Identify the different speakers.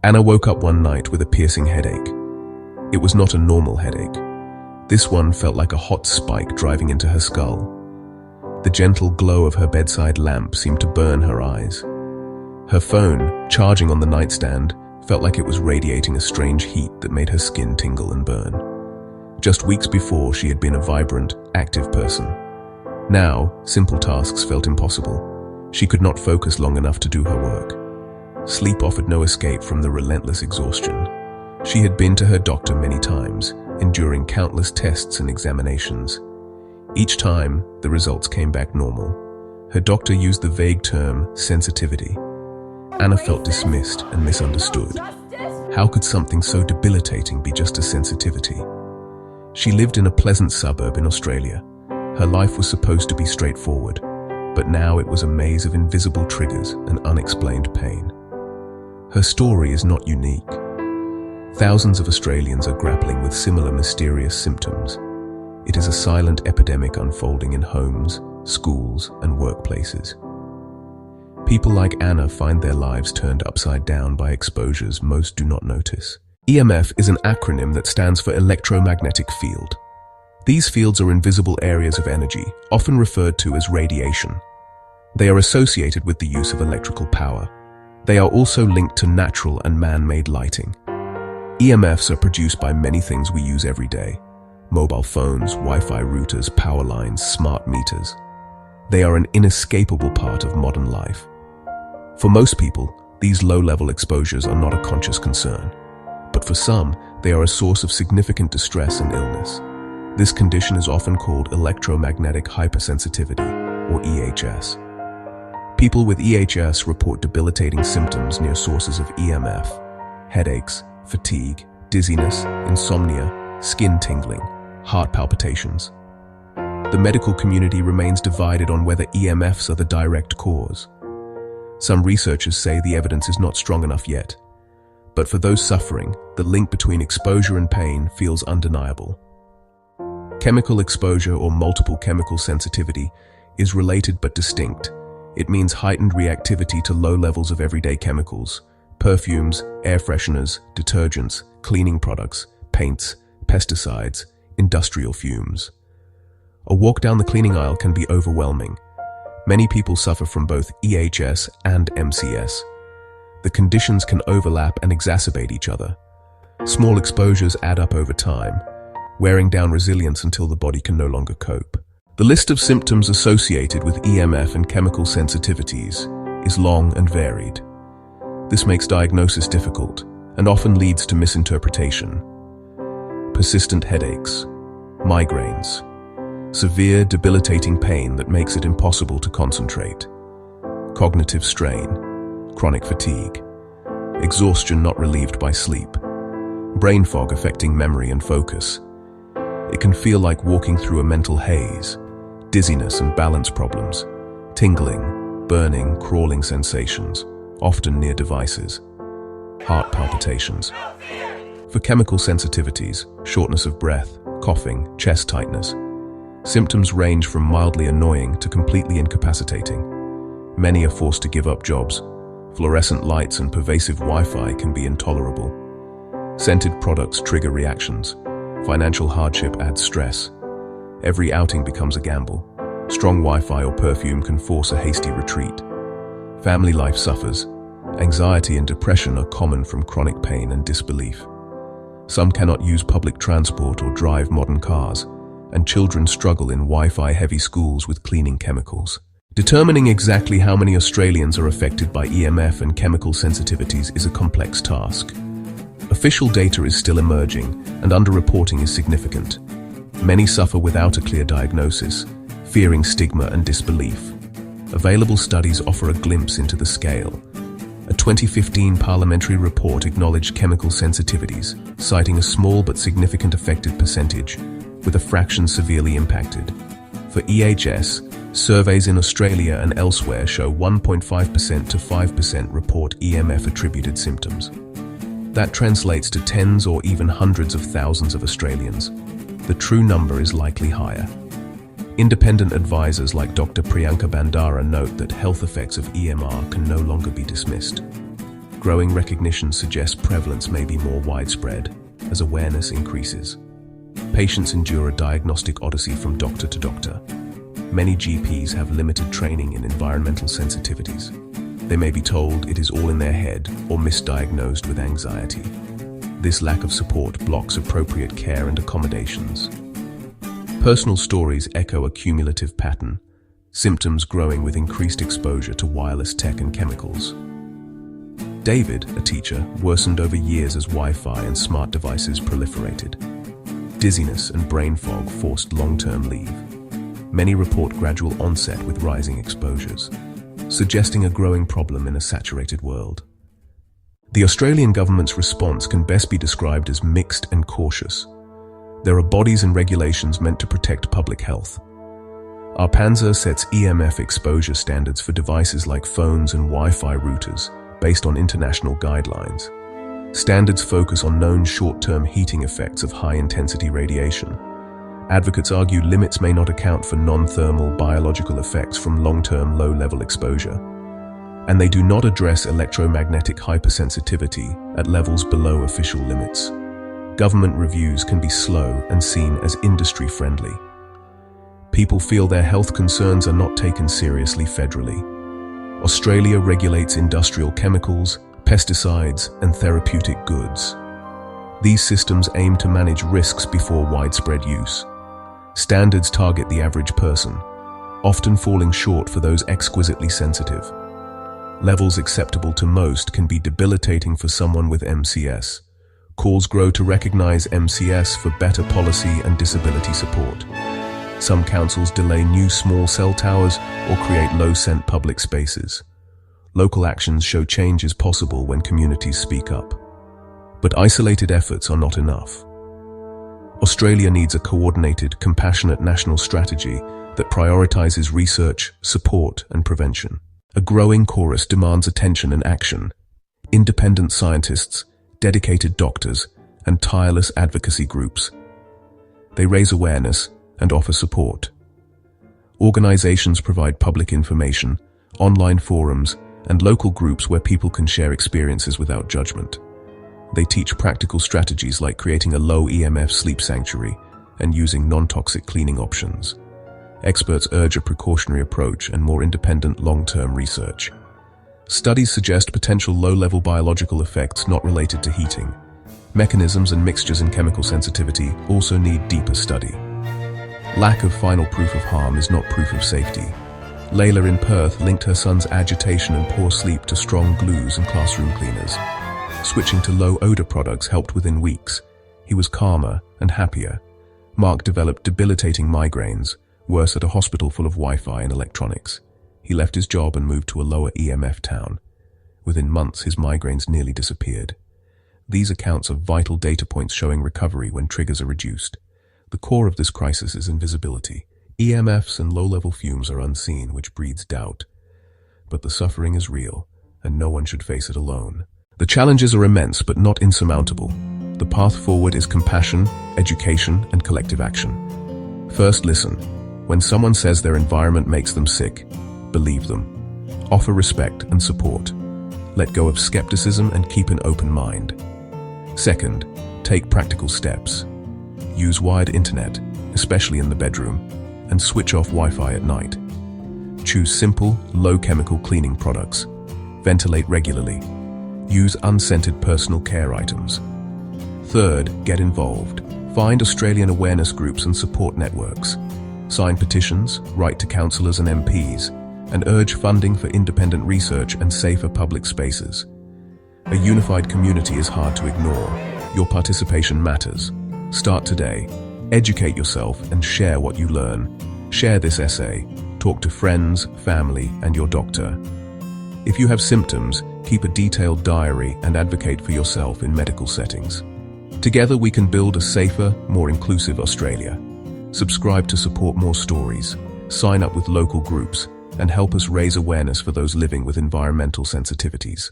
Speaker 1: Anna woke up one night with a piercing headache. It was not a normal headache. This one felt like a hot spike driving into her skull. The gentle glow of her bedside lamp seemed to burn her eyes. Her phone, charging on the nightstand, felt like it was radiating a strange heat that made her skin tingle and burn. Just weeks before, she had been a vibrant, active person. Now, simple tasks felt impossible. She could not focus long enough to do her work. Sleep offered no escape from the relentless exhaustion. She had been to her doctor many times, enduring countless tests and examinations. Each time, the results came back normal. Her doctor used the vague term sensitivity. Anna felt dismissed and misunderstood. How could something so debilitating be just a sensitivity? She lived in a pleasant suburb in Australia. Her life was supposed to be straightforward, but now it was a maze of invisible triggers and unexplained pain. Her story is not unique. Thousands of Australians are grappling with similar mysterious symptoms. It is a silent epidemic unfolding in homes, schools, and workplaces. People like Anna find their lives turned upside down by exposures most do not notice. EMF is an acronym that stands for electromagnetic field. These fields are invisible areas of energy, often referred to as radiation. They are associated with the use of electrical power. They are also linked to natural and man-made lighting. EMFs are produced by many things we use every day: mobile phones, Wi-Fi routers, power lines, smart meters. They are an inescapable part of modern life. For most people, these low-level exposures are not a conscious concern. But for some, they are a source of significant distress and illness. This condition is often called electromagnetic hypersensitivity, or EHS. People with EHS report debilitating symptoms near sources of EMF: headaches, fatigue, dizziness, insomnia, skin tingling, heart palpitations. The medical community remains divided on whether EMFs are the direct cause. Some researchers say the evidence is not strong enough yet. But for those suffering, the link between exposure and pain feels undeniable. Chemical exposure, or multiple chemical sensitivity, is related but distinct. It means heightened reactivity to low levels of everyday chemicals: perfumes, air fresheners, detergents, cleaning products, paints, pesticides, industrial fumes. A walk down the cleaning aisle can be overwhelming. Many people suffer from both EHS and MCS. The conditions can overlap and exacerbate each other. Small exposures add up over time, wearing down resilience until the body can no longer cope. The list of symptoms associated with EMF and chemical sensitivities is long and varied. This makes diagnosis difficult and often leads to misinterpretation. Persistent headaches, migraines, severe debilitating pain that makes it impossible to concentrate, cognitive strain, chronic fatigue, exhaustion not relieved by sleep, brain fog affecting memory and focus. It can feel like walking through a mental haze, dizziness and balance problems, tingling, burning, crawling sensations, often near devices, heart palpitations. For chemical sensitivities, shortness of breath, coughing, chest tightness. Symptoms range from mildly annoying to completely incapacitating. Many are forced to give up jobs. Fluorescent lights and pervasive Wi-Fi can be intolerable. Scented products trigger reactions. Financial hardship adds stress. Every outing becomes a gamble. Strong Wi-Fi or perfume can force a hasty retreat. Family life suffers. Anxiety and depression are common from chronic pain and disbelief. Some cannot use public transport or drive modern cars, and children struggle in Wi-Fi-heavy schools with cleaning chemicals. Determining exactly how many Australians are affected by EMF and chemical sensitivities is a complex task. Official data is still emerging, and underreporting is significant. Many suffer without a clear diagnosis, fearing stigma and disbelief. Available studies offer a glimpse into the scale. A 2015 parliamentary report acknowledged chemical sensitivities, citing a small but significant affected percentage, with a fraction severely impacted. For EHS, surveys in Australia and elsewhere show 1.5% to 5% report EMF-attributed symptoms. That translates to tens or even hundreds of thousands of Australians. The true number is likely higher. Independent advisors like Dr. Priyanka Bandara note that health effects of EMR can no longer be dismissed. Growing recognition suggests prevalence may be more widespread as awareness increases. Patients endure a diagnostic odyssey from doctor to doctor. Many GPs have limited training in environmental sensitivities. They may be told it is all in their head or misdiagnosed with anxiety. This lack of support blocks appropriate care and accommodations. Personal stories echo a cumulative pattern, symptoms growing with increased exposure to wireless tech and chemicals. David, a teacher, worsened over years as Wi-Fi and smart devices proliferated. Dizziness and brain fog forced long-term leave. Many report gradual onset with rising exposures, suggesting a growing problem in a saturated world. The Australian government's response can best be described as mixed and cautious. There are bodies and regulations meant to protect public health. Our Panzer sets EMF exposure standards for devices like phones and Wi-Fi routers based on international guidelines. Standards focus on known short-term heating effects of high-intensity radiation. Advocates argue limits may not account for non-thermal biological effects from long-term low-level exposure, and they do not address electromagnetic hypersensitivity at levels below official limits. Government reviews can be slow and seen as industry-friendly. People feel their health concerns are not taken seriously federally. Australia regulates industrial chemicals, pesticides, and therapeutic goods. These systems aim to manage risks before widespread use. Standards target the average person, often falling short for those exquisitely sensitive. Levels acceptable to most can be debilitating for someone with MCS. Calls grow to recognize MCS for better policy and disability support. Some councils delay new small cell towers or create low-scent public spaces. Local actions show change is possible when communities speak up. But isolated efforts are not enough. Australia needs a coordinated, compassionate national strategy that prioritizes research, support, and prevention. A growing chorus demands attention and action. Independent scientists, dedicated doctors, and tireless advocacy groups. They raise awareness and offer support. Organizations provide public information, online forums, and local groups where people can share experiences without judgment. They teach practical strategies like creating a low EMF sleep sanctuary and using non-toxic cleaning options. Experts urge a precautionary approach and more independent long-term research. Studies suggest potential low-level biological effects not related to heating. Mechanisms and mixtures in chemical sensitivity also need deeper study. Lack of final proof of harm is not proof of safety. Layla in Perth linked her son's agitation and poor sleep to strong glues and classroom cleaners. Switching to low-odor products helped within weeks. He was calmer and happier. Mark developed debilitating migraines, worse at a hospital full of Wi-Fi and electronics. He left his job and moved to a lower EMF town. Within months, his migraines nearly disappeared. These accounts are vital data points showing recovery when triggers are reduced. The core of this crisis is invisibility. EMFs and low-level fumes are unseen, which breeds doubt. But the suffering is real, and no one should face it alone. The challenges are immense, but not insurmountable. The path forward is compassion, education, and collective action. First, listen. When someone says their environment makes them sick, believe them. Offer respect and support. Let go of skepticism and keep an open mind. Second, take practical steps. Use wired internet, especially in the bedroom, and switch off Wi-Fi at night. Choose simple, low-chemical cleaning products. Ventilate regularly. Use unscented personal care items. Third, get involved. Find Australian awareness groups and support networks. Sign petitions, write to councillors and MPs, and urge funding for independent research and safer public spaces. A unified community is hard to ignore. Your participation matters. Start today. Educate yourself and share what you learn. Share this essay. Talk to friends, family, and your doctor. If you have symptoms, keep a detailed diary and advocate for yourself in medical settings. Together we can build a safer, more inclusive Australia. Subscribe to support more stories, sign up with local groups, and help us raise awareness for those living with environmental sensitivities.